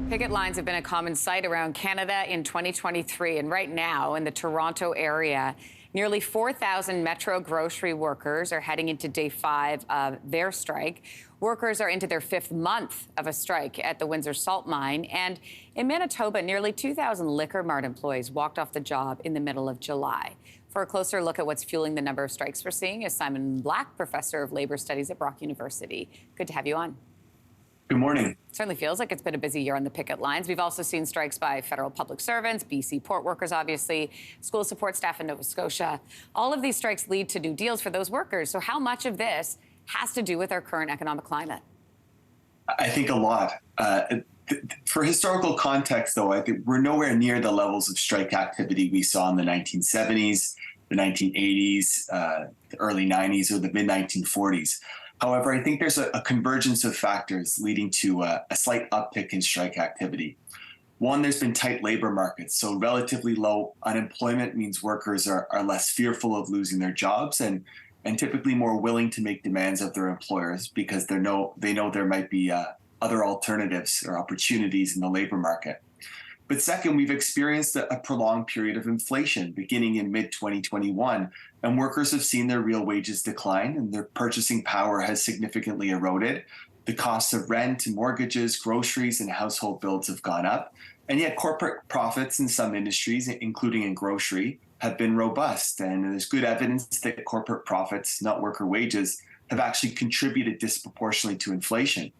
Picket lines have been a common sight around Canada in 2023, and right now in the Toronto area, nearly 4,000 Metro grocery workers are heading into day 5 of their strike. Workers are into their 5th month of a strike at the Windsor Salt Mine, and in Manitoba, nearly 2,000 Liquor Mart employees walked off the job in the middle of July. For a closer look at what's fueling the number of strikes we're seeing is Simon Black, professor of labor studies at Brock University. Good to have you on. Good morning. It certainly feels like it's been a busy year on the picket lines. We've also seen strikes by federal public servants, BC port workers, obviously, school support staff in Nova Scotia. All of these strikes lead to new deals for those workers. So how much of this has to do with our current economic climate? I think a lot. For historical context, though, I think we're nowhere near the levels of strike activity we saw in the 1970s, the 1980s, the early 90s, or the mid-1940s. However, I think there's a convergence of factors leading to a slight uptick in strike activity. One, there's been tight labor markets, so relatively low unemployment means workers are less fearful of losing their jobs and typically more willing to make demands of their employers because they know there might be other alternatives or opportunities in the labor market. But second, we've experienced a prolonged period of inflation beginning in mid-2021, and workers have seen their real wages decline and their purchasing power has significantly eroded. The costs of rent, mortgages, groceries, and household bills have gone up. And yet corporate profits in some industries, including in grocery, have been robust. And there's good evidence that corporate profits, not worker wages, have actually contributed disproportionately to inflation.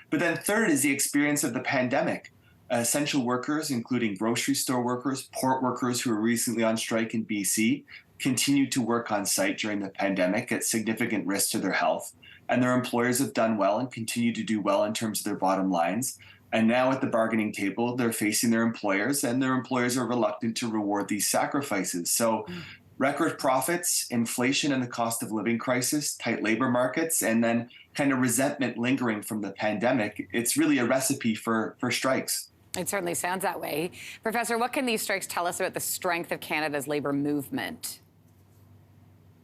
But then third is the experience of the pandemic. Essential workers, including grocery store workers, port workers who were recently on strike in BC, continued to work on site during the pandemic at significant risk to their health. And their employers have done well and continue to do well in terms of their bottom lines. And now at the bargaining table, they're facing their employers, and their employers are reluctant to reward these sacrifices. So record profits, inflation and the cost of living crisis, tight labor markets, and then kind of resentment lingering from the pandemic. It's really a recipe for strikes. It certainly sounds that way. Professor, what can these strikes tell us about the strength of Canada's labor movement?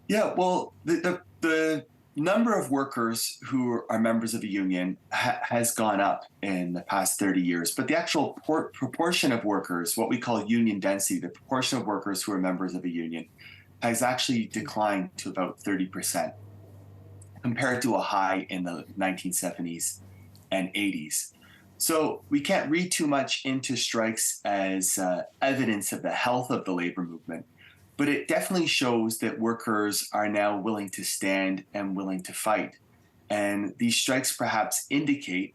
Yeah, well, the number of workers who are members of a union has gone up in the past 30 years, but the actual proportion of workers, what we call union density, the proportion of workers who are members of a union, has actually declined to about 30%, compared to a high in the 1970s and 80s. So we can't read too much into strikes as evidence of the health of the labor movement, but it definitely shows that workers are now willing to stand and willing to fight. And these strikes perhaps indicate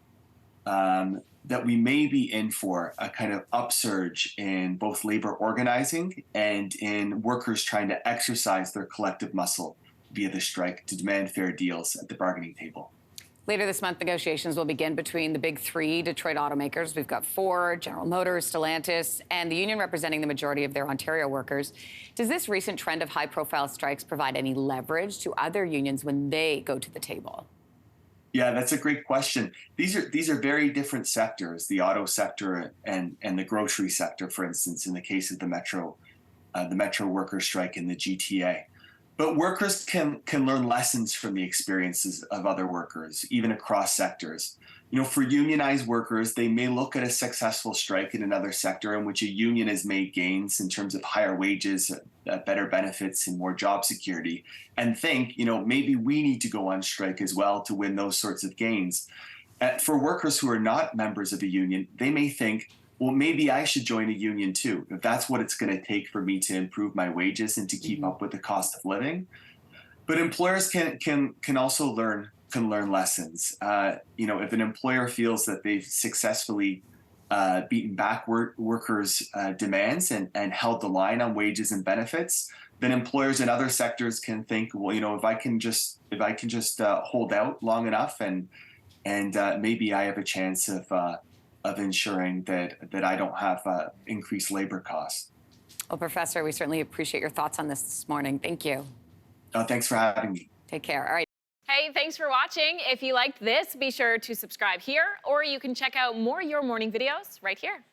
that we may be in for a kind of upsurge in both labor organizing and in workers trying to exercise their collective muscle via the strike to demand fair deals at the bargaining table. Later this month, negotiations will begin between the big 3 Detroit automakers. We've got Ford, General Motors, Stellantis, and the union representing the majority of their Ontario workers. Does this recent trend of high-profile strikes provide any leverage to other unions when they go to the table? Yeah, that's a great question. These are very different sectors, the auto sector and the grocery sector, for instance, in the case of the Metro worker strike in the GTA. But workers can learn lessons from the experiences of other workers, even across sectors. You know, for unionized workers, they may look at a successful strike in another sector in which a union has made gains in terms of higher wages, better benefits, and more job security, and think, you know, maybe we need to go on strike as well to win those sorts of gains. For workers who are not members of a union, they may think, well, maybe I should join a union too, if that's what it's going to take for me to improve my wages and to keep up with the cost of living. But employers can also learn lessons. You know, if an employer feels that they've successfully beaten back workers' demands and held the line on wages and benefits, then employers in other sectors can think, well, you know, if I can just hold out long enough and maybe I have a chance of ensuring that I don't have increased labor costs. Well, Professor, we certainly appreciate your thoughts on this morning. Thank you. Thanks for having me. Take care. All right. Hey, thanks for watching. If you liked this, be sure to subscribe here, or you can check out more Your Morning videos right here.